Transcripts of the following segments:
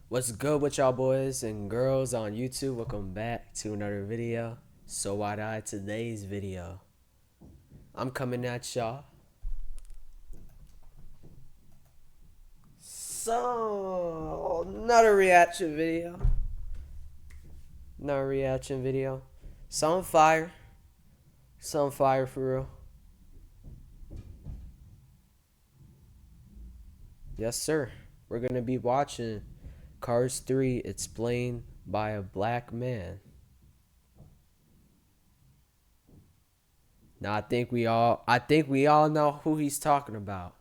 What's good with y'all boys and girls on YouTube? Welcome back to another video. So wide-eyed today's video. I'm coming at y'all. So another reaction video. Another reaction video. Some fire. Some fire for real. Yes, sir. We're gonna be watching Cars 3 explained by a black man. Now I think we all know who he's talking about.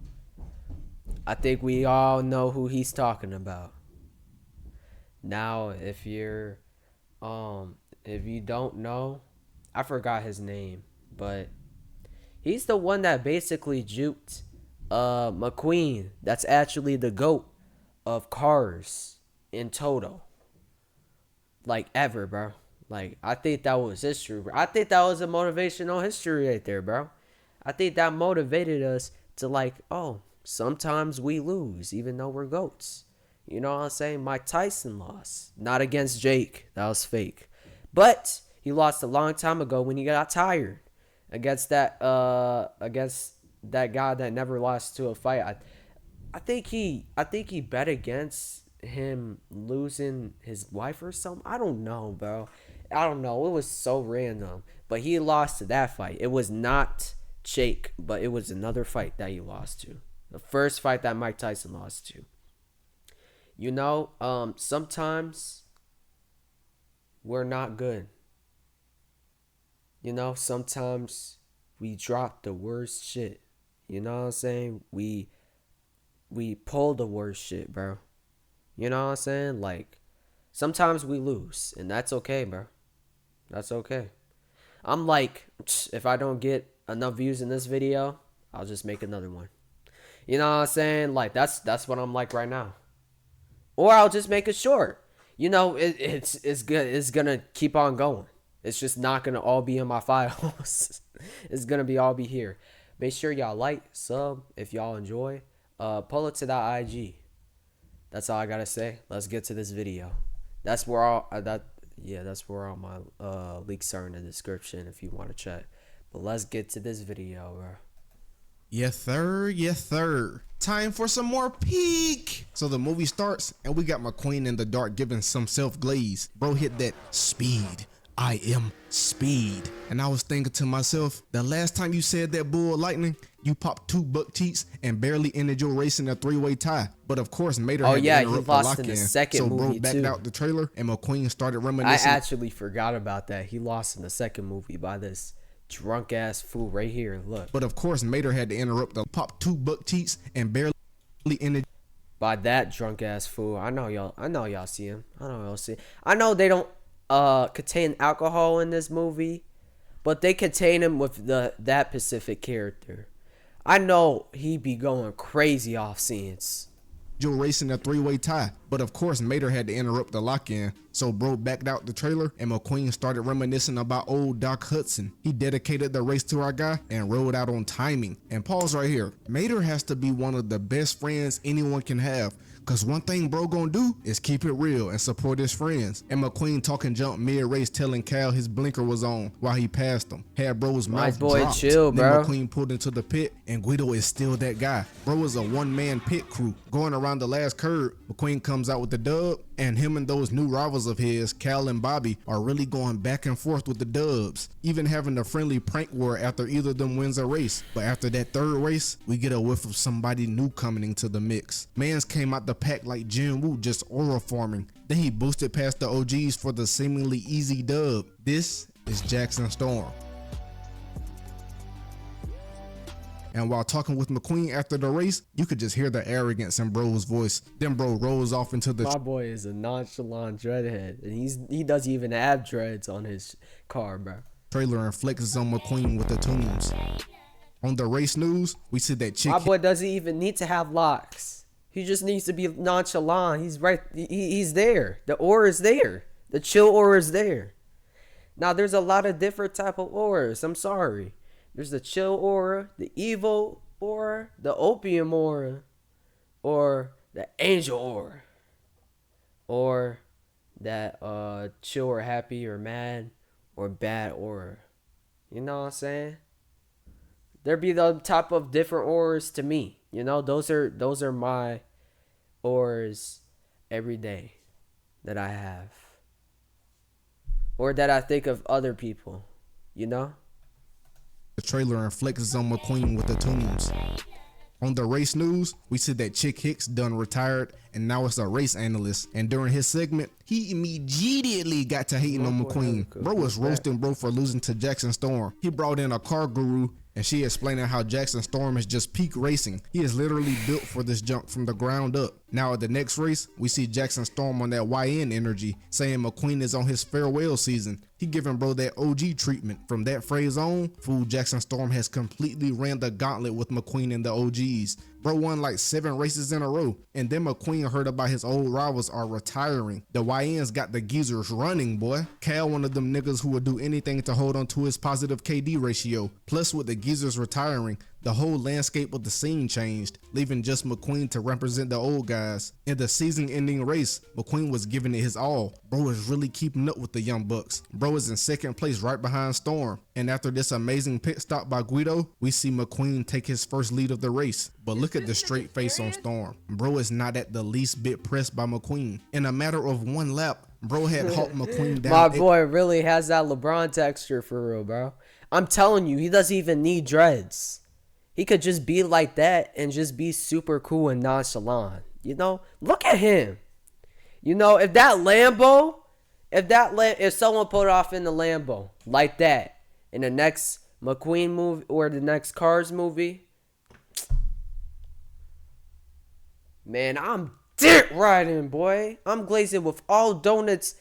I think we all know who he's talking about. Now if you don't know, I forgot his name, but he's the one that basically juked McQueen. That's actually the GOAT of cars in total. Like ever, bro. Like I think that was history, bro. I think that was a motivational history right there, bro. I think that motivated us to like, oh, sometimes we lose, even though we're goats. You know what I'm saying? Mike Tyson lost. Not against Jake. That was fake. But he lost a long time ago when he got tired. Against that guy that never lost to a fight. I think he bet against him losing his wife or something. I don't know, bro. I don't know. It was so random. But he lost to that fight. It was not Jake, but it was another fight that he lost to. The first fight that Mike Tyson lost to. You know, sometimes we're not good. You know, sometimes we drop the worst shit. You know what I'm saying? We pull the worst shit, bro. You know what I'm saying? Like, sometimes we lose, and that's okay, bro. That's okay. I'm like, if I don't get enough views in this video, I'll just make another one. You know what I'm saying? Like, that's what I'm like right now. Or I'll just make it short. You know, it's good. It's gonna keep on going. It's just not gonna all be in my files. It's gonna be all be here. Make sure y'all like, sub if y'all enjoy. Pull it to that IG. That's all I gotta say. Let's get to this video. That's where that's where all my links are in the description if you want to check. But let's get to this video, bro. Yes, sir. Yes, sir. Time for some more peek. So the movie starts, and we got McQueen in the dark giving some self-glaze. Bro hit that speed. I am speed. And I was thinking to myself, the last time you said that bull lightning, you popped 2 buck teats and barely ended your race in a 3-way tie. But of course, Mater had to interrupt the lock-in. So bro backed out the trailer, and McQueen started reminiscing. I actually forgot about that. He lost in the second movie by this drunk ass fool right here. Look. But of course, Mater had to interrupt the pop 2 buck teats and barely ended by that drunk ass fool. I know y'all see him. I know they don't contain alcohol in this movie, but they contain him with that Pacific character. I know he be going crazy off scenes. Joe racing a 3-way tie, but of course Mater had to interrupt the lock-in. So bro backed out the trailer, and McQueen started reminiscing about old Doc Hudson. He dedicated the race to our guy and rode out on timing. And pause right here. Mater has to be one of the best friends anyone can have, cause one thing bro gonna do is keep it real and support his friends. And McQueen talking jump mid-race, telling Cal his blinker was on while he passed him. Had bro's mouth dropped. Chill, bro. Then McQueen pulled into the pit, and Guido is still that guy. Bro is a one-man pit crew. Going around the last curve, McQueen comes out with the dub, and him and those new rivals of his, Cal and Bobby, are really going back and forth with the dubs, even having a friendly prank war after either of them wins a race. But after that third race, we get a whiff of somebody new coming into the mix. Mans came out the pack like Jin Woo, just aura forming. Then he boosted past the OGs for the seemingly easy dub. This is Jackson Storm. And while talking with McQueen after the race, you could just hear the arrogance in bro's voice. Then bro rolls off into the... My boy is a nonchalant dreadhead, and he doesn't even have dreads on his car, bro. Trailer and flexes on McQueen with the tunes. On the race news, we see that chick... My boy doesn't even need to have locks. He just needs to be nonchalant. He's right. He's there. The aura is there. The chill aura is there. Now, there's a lot of different type of auras. I'm sorry. There's the chill aura, the evil aura, the opium aura, or the angel aura. or that chill or happy or mad or bad aura. You know what I'm saying? There be the type of different auras to me. You know, those are my auras every day that I have. Or that I think of other people. You know? The trailer and flexes on McQueen with the tunes. On the race news, we see that Chick Hicks done retired and now it's a race analyst. And during his segment, he immediately got to hating on McQueen. Bro was roasting bro for losing to Jackson Storm. He brought in a car guru and she explaining how Jackson Storm is just peak racing. He is literally built for this jump from the ground up. Now at the next race, we see Jackson Storm on that YN energy, saying McQueen is on his farewell season. He giving bro that OG treatment. From that phrase on, fool, Jackson Storm has completely ran the gauntlet with McQueen and the OGs. Bro won like 7 races in a row, and then McQueen heard about his old rivals are retiring. The YNs got the geezers running, boy. Cal one of them niggas who would do anything to hold on to his positive KD ratio. Plus with the geezers retiring, the whole landscape of the scene changed, leaving just McQueen to represent the old guys. In the season-ending race, McQueen was giving it his all. Bro is really keeping up with the young bucks. Bro is in second place right behind Storm. And after this amazing pit stop by Guido, we see McQueen take his first lead of the race. But look at the straight face on Storm. Bro is not at the least bit pressed by McQueen. In a matter of 1 lap, bro had hawked McQueen down. My boy really has that LeBron texture for real, bro. I'm telling you, he doesn't even need dreads. He could just be like that and just be super cool and nonchalant. You know, look at him. You know, if someone put off in the Lambo like that in the next McQueen movie or the next Cars movie, man, I'm dirt riding, boy. I'm glazing with all donuts.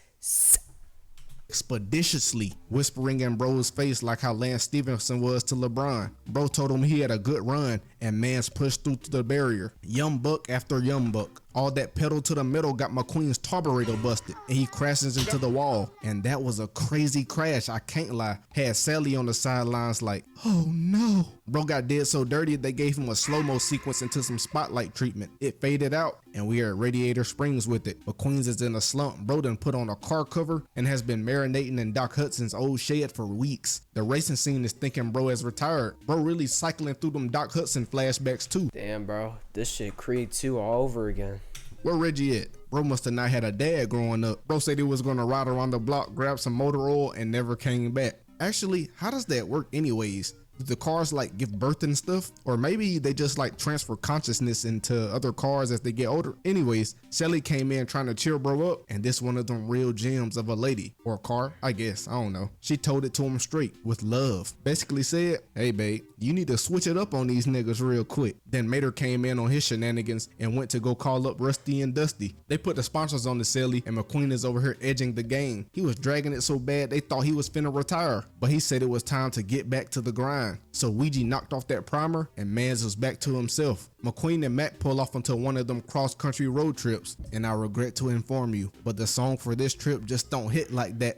Expeditiously, whispering in bro's face like how Lance Stevenson was to LeBron. Bro told him he had a good run and mans pushed through to the barrier. Young buck after young buck. All that pedal to the metal got McQueen's carburetor busted and he crashes into the wall. And that was a crazy crash, I can't lie. Had Sally on the sidelines like, oh no. Bro got dead so dirty they gave him a slow-mo sequence into some spotlight treatment. It faded out and we are at Radiator Springs with it. McQueen's is in a slump. Bro done put on a car cover and has been marinating in Doc Hudson's old shed for weeks. The racing scene is thinking bro has retired. Bro really cycling through them Doc Hudson flashbacks too. Damn, bro. This shit Creed 2 all over again. Where Reggie at? Bro must have not had a dad growing up. Bro said he was gonna ride around the block, grab some motor oil, and never came back. Actually, how does that work anyways? Do the cars like give birth and stuff? Or maybe they just like transfer consciousness into other cars as they get older? Anyways, Shelly came in trying to cheer bro up, and this one of them real gems of a lady. Or a car, I guess, I don't know. She told it to him straight, with love. Basically said, hey babe, you need to switch it up on these niggas real quick. Then Mater came in on his shenanigans and went to go call up Rusty and Dusty. They put the sponsors on the celly and McQueen is over here edging the game. He was dragging it so bad they thought he was finna retire, but he said it was time to get back to the grind. So Ouija knocked off that primer and Mans was back to himself. McQueen and Mac pull off onto one of them cross-country road trips, and I regret to inform you, but the song for this trip just don't hit like that.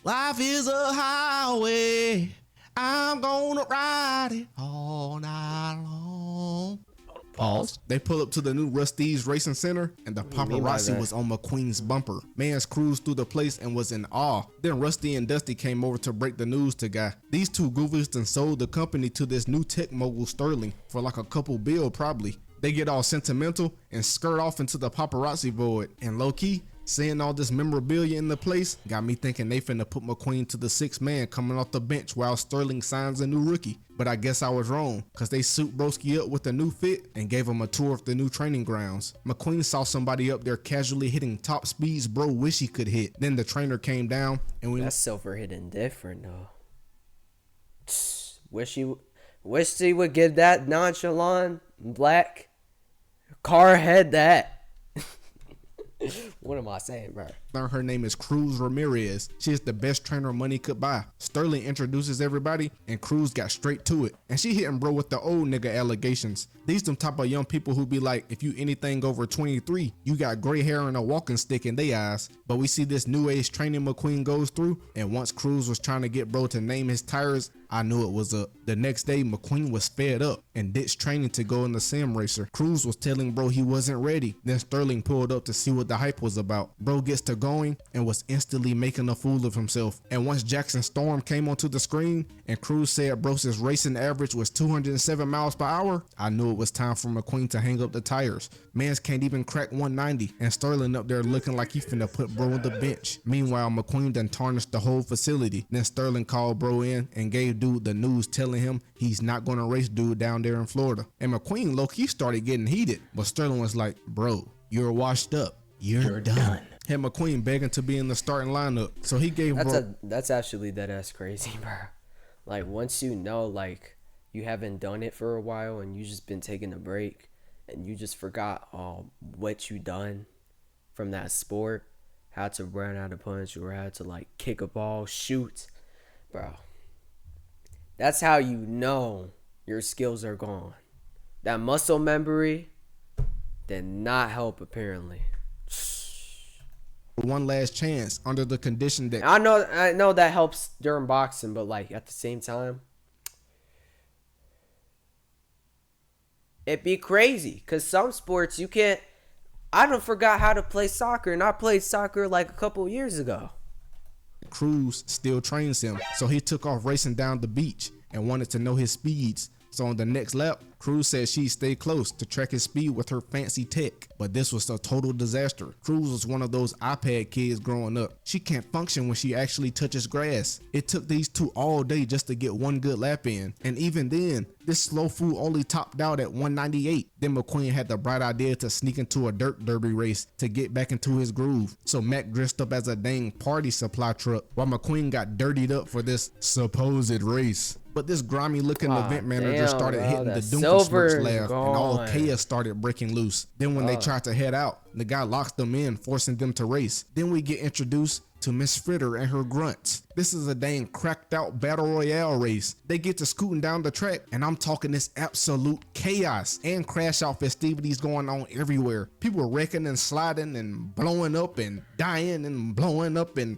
Life is a highway, I'm gonna ride it all night long. Pause. They pull up to the new Rusty's Racing Center and the paparazzi was on McQueen's bumper. Mans cruised through the place and was in awe. Then Rusty and Dusty came over to break the news to Guy. These two goofies done sold the company to this new tech mogul Sterling for like a couple bill probably. They get all sentimental and skirt off into the paparazzi void. And low key, seeing all this memorabilia in the place got me thinking they finna put McQueen to the 6th man coming off the bench while Sterling signs a new rookie. But I guess I was wrong, cause they suit Broski up with a new fit and gave him a tour of the new training grounds. McQueen saw somebody up there casually hitting top speeds bro wish he could hit. Then the trainer came down and we— That's silver hitting different though. Wish he would give that nonchalant black car head that. What am I saying, bro? Her name is Cruz Ramirez. She is the best trainer money could buy. Sterling introduces everybody and Cruz got straight to it. And she hitting bro with the old nigga allegations. These them type of young people who be like, if you anything over 23, you got gray hair and a walking stick in they eyes. But we see this new age training McQueen goes through, and once Cruz was trying to get bro to name his tires, I knew it was up. The next day, McQueen was fed up and ditched training to go in the sim racer. Cruz was telling bro he wasn't ready. Then Sterling pulled up to see what the hype was was about. Bro gets to going and was instantly making a fool of himself. And once Jackson Storm came onto the screen and Cruz said Bro's racing average was 207 miles per hour, I knew it was time for McQueen to hang up the tires. Mans can't even crack 190, and Sterling up there looking like he finna put Bro on the bench. Meanwhile, McQueen done tarnished the whole facility. Then Sterling called Bro in and gave dude the news telling him he's not gonna race dude down there in Florida. And McQueen low-key started getting heated, but Sterling was like, bro, you're washed up. You're done. Had McQueen begging to be in the starting lineup, so he gave that's actually that ass crazy, bro. Like, once you know, like, you haven't done it for a while and you just been taking a break and you just forgot what you done from that sport, how to run out a punch or how to, like, kick a ball, shoot, bro. That's how you know your skills are gone. That muscle memory did not help, apparently. one last chance under the condition that I know that helps during boxing, but, like, at the same time, it'd be crazy because some sports you can't. I done forgot how to play soccer, and I played soccer like a couple years ago. Cruz still trains him, so he took off racing down the beach and wanted to know his speeds. So on the next lap, Cruz said she'd stay close to track his speed with her fancy tech, but this was a total disaster. Cruz was one of those iPad kids growing up. She can't function when she actually touches grass. It took these two all day just to get one good lap in, and even then, this slow fool only topped out at 198. Then McQueen had the bright idea to sneak into a dirt derby race to get back into his groove. So Mac dressed up as a dang party supply truck while McQueen got dirtied up for this supposed race. But this grimy looking event manager started hitting the Doomsday laugh and all chaos started breaking loose. Then when they tried to head out, the guy locks them in, forcing them to race. Then we get introduced to Miss Fritter and her grunts. This is a dang cracked out battle royale race. They get to scooting down the track and I'm talking this absolute chaos and crash out festivities going on everywhere. People wrecking and sliding and blowing up and dying and blowing up and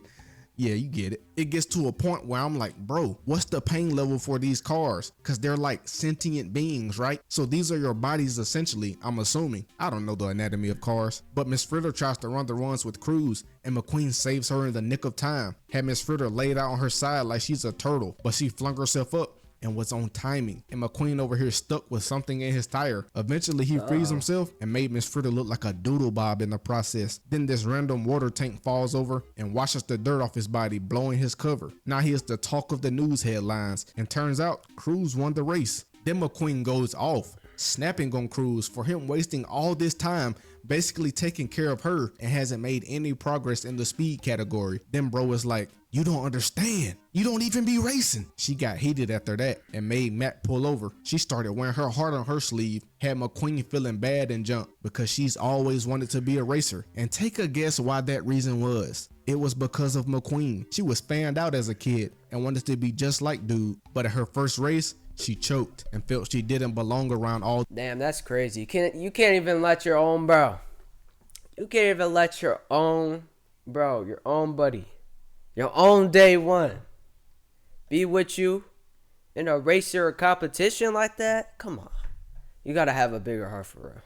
yeah, you get it. It gets to a point where I'm like, bro, what's the pain level for these cars? Because they're like sentient beings, right? So these are your bodies essentially, I'm assuming. I don't know the anatomy of cars. But Miss Fritter tries to run the runs with Cruz, and McQueen saves her in the nick of time. Had Miss Fritter laid out on her side like she's a turtle, but she flung herself up and was on timing. And McQueen over here stuck with something in his tire. Eventually he frees himself and made Miss Fritter look like a doodle bob in the process. Then this random water tank falls over and washes the dirt off his body, blowing his cover. Now he is the talk of the news headlines, and turns out Cruz won the race. Then McQueen goes off, snapping on Cruz for him wasting all this time basically taking care of her and hasn't made any progress in the speed category. Then bro is like, you don't understand. You don't even be racing. She got heated after that and made Matt pull over. She started wearing her heart on her sleeve, had McQueen feeling bad and jumped because she's always wanted to be a racer. And take a guess why that reason was. It was because of McQueen. She was fanned out as a kid and wanted to be just like dude, but at her first race, she choked and felt she didn't belong around all. Damn, that's crazy. You can't even let your own bro. You can't even let your own bro, your own buddy, your own day one be with you in a race or a competition like that. Come on. You gotta have a bigger heart for real.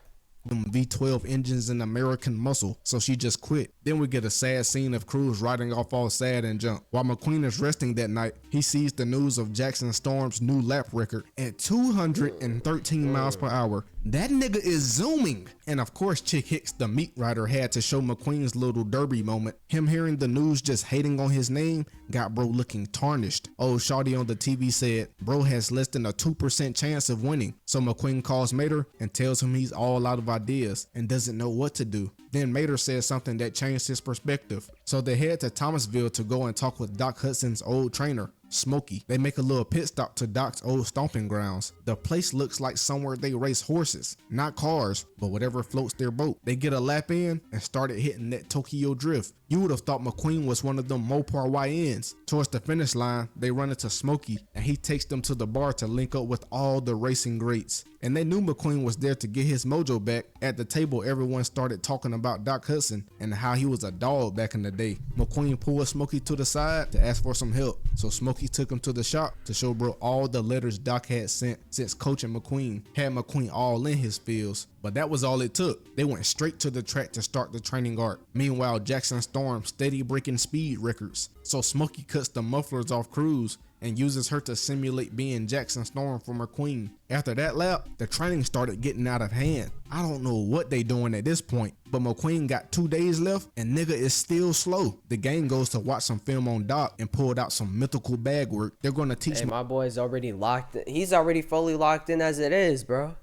Them V12 engines and American muscle, so she just quit. Then we get a sad scene of Cruz riding off all sad and jump. While McQueen is resting that night, he sees the news of Jackson Storm's new lap record at 213 miles per hour. That nigga is zooming. And of course, Chick Hicks, the meat rider, had to show McQueen's little derby moment. Him hearing the news just hating on his name got bro looking tarnished. Old shawty on the TV said, bro has less than a 2% chance of winning. So McQueen calls Mater and tells him he's all out of ideas and doesn't know what to do. Then Mater says something that changed his perspective. So they head to Thomasville to go and talk with Doc Hudson's old trainer, Smokey. They make a little pit stop to Doc's old stomping grounds. The place looks like somewhere they race horses, not cars, but whatever floats their boat. They get a lap in and started hitting that Tokyo drift. You would have thought McQueen was one of them Mopar YNs. Towards the finish line, they run into Smokey and he takes them to the bar to link up with all the racing greats. and they knew McQueen was there to get his mojo back. At the table, everyone started talking about Doc Hudson and how he was a dog back in the day. McQueen pulled Smokey to the side to ask for some help, so Smokey took him to the shop to show bro all the letters Doc had sent since coaching McQueen. Had McQueen all in his feels, but that was all it took. They went straight to the track to start the training arc. Meanwhile, Jackson Storm steady breaking speed records, so Smokey cuts the mufflers off Cruz and uses her to simulate being Jackson Storm for McQueen. After that lap, the training started getting out of hand. I don't know what they doing at this point, but McQueen got 2 days left and nigga is still slow. The gang goes to watch some film on Doc and pulled out some mythical bag work. They're gonna teach Hey, my boy's already locked in. He's already fully locked in as it is, bro.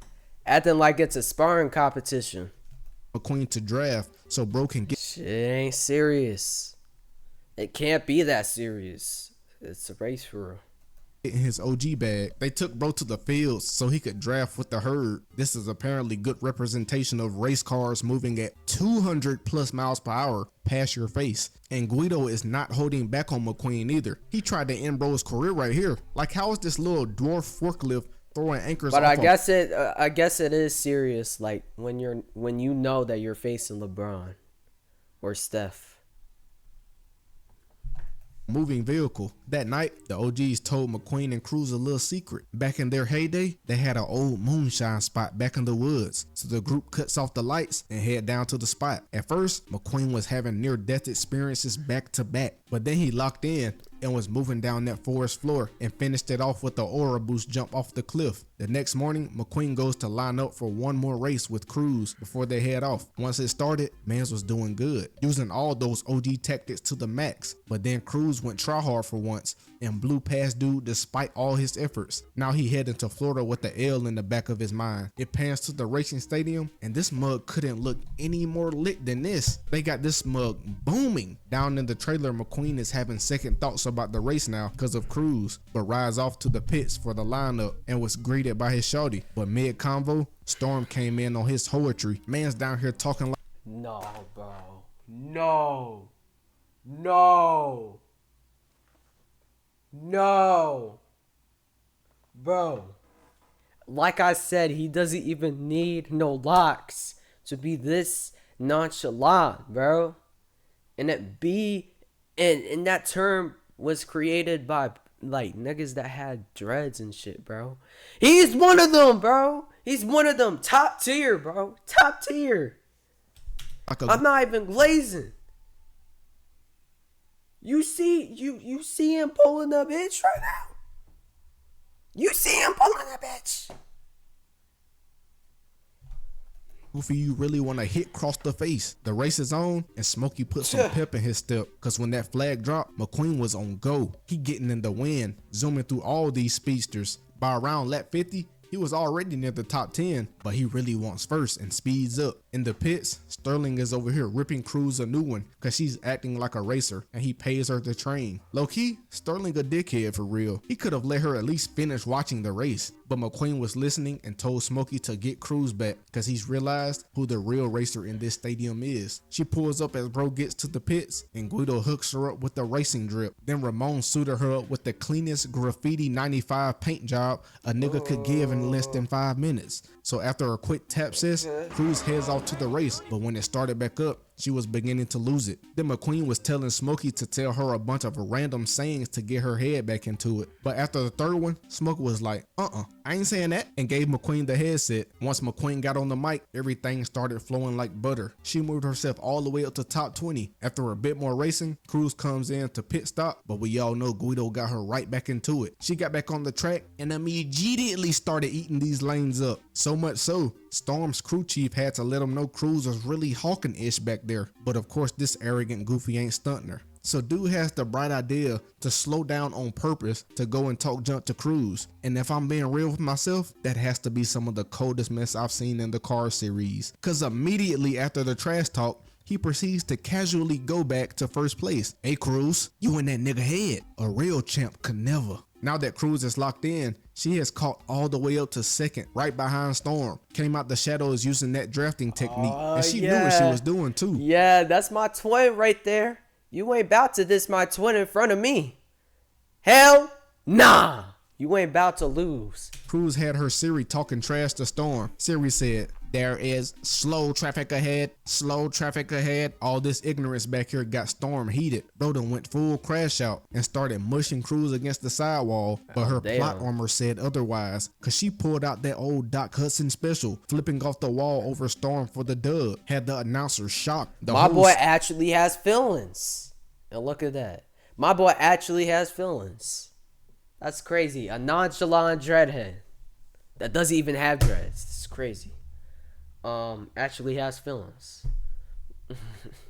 Acting like it's a sparring competition. McQueen to draft so bro can get Shit ain't serious. It can't be that serious. It's a race for real. in his OG bag. They took bro to the fields so he could draft with the herd. This is apparently good representation of race cars moving at 200 plus miles per hour past your face. And Guido is not holding back on McQueen either. He tried to end bro's career right here. Like, how is this little dwarf forklift throwing anchors But off I guess it is serious, like when you know that you're facing LeBron or Steph. moving vehicle. That night, the OGs told McQueen and Cruz a little secret. Back in their heyday, they had an old moonshine spot back in the woods. So the group cuts off the lights and head down to the spot. At first, McQueen was having near-death experiences back to back, but then he locked in and was moving down that forest floor and finished it off with the aura boost jump off the cliff. The next morning, McQueen goes to line up for one more race with Cruz before they head off. Once it started, Mans was doing good, using all those OG tactics to the max, but then Cruz went try hard for once and blew past dude despite all his efforts. Now he heading to Florida with the L in the back of his mind. It pans to the racing stadium and this mug couldn't look any more lit than this. They got this mug booming. Down in the trailer, McQueen is having second thoughts about the race now because of Cruz, but rides off to the pits for the lineup and was greeted by his shorty. But mid convo, Storm came in on his poetry. Man's down here talking like, No, bro. No. No. No. Bro. Like I said, he doesn't even need no locks to be this nonchalant, bro. And that term was created by like niggas that had dreads and shit, bro. He's one of them, bro. He's one of them. Top tier, bro. Top tier. I'm not even glazing. You see him pulling the bitch right now? You see him pulling the bitch? Goofy, you really want to hit cross the face. The race is on, and Smokey put some pep in his step, because when that flag dropped, McQueen was on go. He getting in the wind, zooming through all these speedsters. By around lap 50, he was already near the top 10, but he really wants first and speeds up. In the pits, Sterling is over here ripping Cruz a new one because she's acting like a racer and he pays her to train. Low key, Sterling a dickhead for real. He could have let her at least finish watching the race, but McQueen was listening and told Smokey to get Cruz back because he's realized who the real racer in this stadium is. She pulls up as bro gets to the pits and Guido hooks her up with the racing drip. Then Ramon suited her up with the cleanest graffiti 95 paint job a nigga could give in less than 5 minutes. So after a quick tap sis, Cruz heads off to the race, but when it started back up, she was beginning to lose it. Then McQueen was telling Smokey to tell her a bunch of random sayings to get her head back into it. But after the third one, Smokey was like, I ain't saying that, and gave McQueen the headset. Once McQueen got on the mic, everything started flowing like butter. She moved herself all the way up to top 20. After a bit more racing, Cruz comes in to pit stop, but we all know Guido got her right back into it. She got back on the track and immediately started eating these lanes up. So much so, Storm's crew chief had to let him know Cruz was really hawking-ish back there. But of course, this arrogant goofy ain't stunting her. So dude has the bright idea to slow down on purpose to go and talk junk to Cruz. And if I'm being real with myself, that has to be some of the coldest mess I've seen in the car series. Cause immediately after the trash talk, he proceeds to casually go back to first place. Hey Cruz, you in that nigga head. A real champ could never. Now that Cruz is locked in, she has caught all the way up to second, right behind Storm. Came out the shadows using that drafting technique, and she knew what she was doing too. Yeah, that's my twin right there. You ain't about to diss my twin in front of me. Hell nah. You ain't about to lose. Cruz had her Siri talking trash to Storm. Siri said, "There is slow traffic ahead, slow traffic ahead." All this ignorance back here got Storm heated. Broden went full crash out and started mushing Cruz against the sidewall, but her plot Damn. armor said otherwise, cause she pulled out that old Doc Hudson special, flipping off the wall over Storm for the dub. Had the announcer shocked. The My host, boy actually has feelings. And look at that. My boy actually has feelings. That's crazy. A nonchalant dreadhead that doesn't even have dreads. It's crazy. Actually has feelings.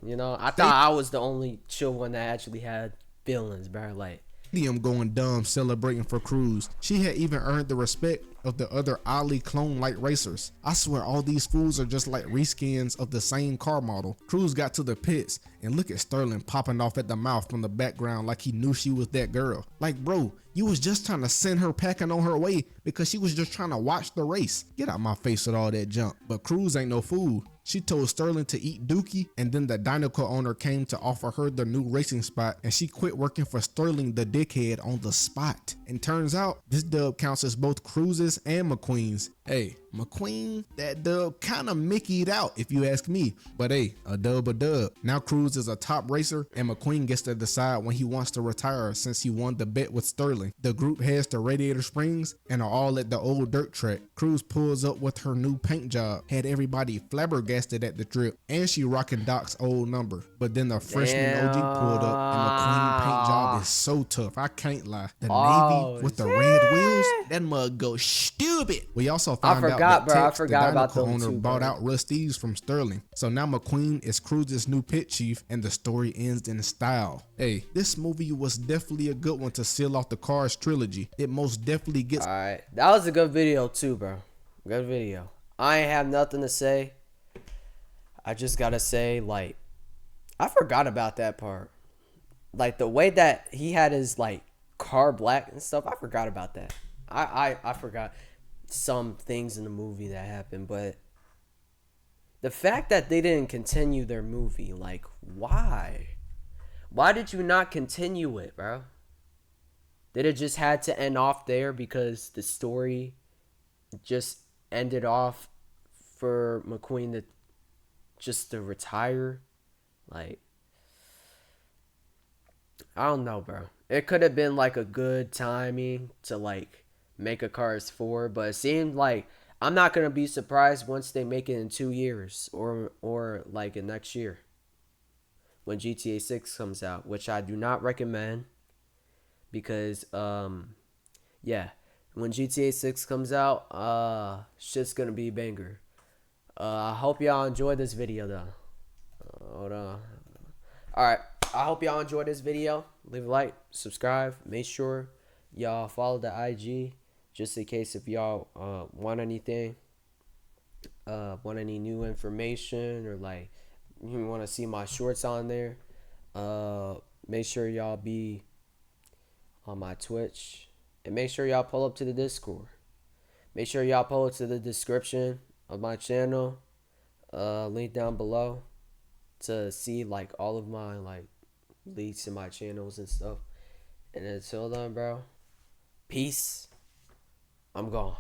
You know, I thought I was the only chill one that actually had feelings, bro. Like, stadium going dumb celebrating for Cruz. She had even earned the respect of the other oddly clone-like racers. I swear all these fools are just like reskins of the same car model. Cruz got to the pits and look at Sterling popping off at the mouth from the background like he knew she was that girl. Like, bro, you was just trying to send her packing on her way because she was just trying to watch the race. Get out my face with all that junk. But Cruz ain't no fool. She told Sterling to eat dookie, and then the Dynaco owner came to offer her the new racing spot, and she quit working for Sterling the dickhead on the spot. And turns out this dub counts as both Cruz's and McQueen's. Hey, McQueen, that dub kinda Mickey'd out if you ask me, but hey, a dub a dub. Now Cruz is a top racer and McQueen gets to decide when he wants to retire since he won the bet with Sterling. The group heads to Radiator Springs and are all at the old dirt track. Cruz pulls up with her new paint job, had everybody flabbergasted at the trip, and she rocking Doc's old number. But then the freshman OG pulled up and McQueen paint job is so tough, I can't lie. The Navy with the red wheels, that mug goes stupid. We also found out that Tex, the Dynaco owner, bought out Rusty's from Sterling. So now McQueen is Cruz's new pit chief and the story ends in style. Hey, this movie was definitely a good one to seal off the Cars trilogy. It most definitely gets... alright. That was a good video too, bro. Good video. I ain't have nothing to say. I just gotta say, like, I forgot about that part. Like, the way that he had his, like, car black and stuff, I forgot about that. I forgot some things in the movie that happened, but the fact that they didn't continue their movie, like, why? Why did you not continue it, bro? Did it just had to end off there because the story just ended off for McQueen to retire? Like, I don't know, bro. It could have been like a good timing to like make a Cars 4, but it seemed like I'm not gonna be surprised once they make it in 2 years or like in next year when GTA 6 comes out, which I do not recommend because yeah, when GTA 6 comes out, shit's gonna be a banger. I hope y'all enjoyed this video though. Hold on. Alright, I hope y'all enjoyed this video. Leave a like, subscribe, make sure y'all follow the IG just in case if y'all want anything, want any new information, or like you want to see my shorts on there. Make sure y'all be on my Twitch, and make sure y'all pull up to the Discord. Make sure y'all pull up to the description of my channel, link down below, to see like all of my like links to my channels and stuff. And until then, bro, peace. I'm gone.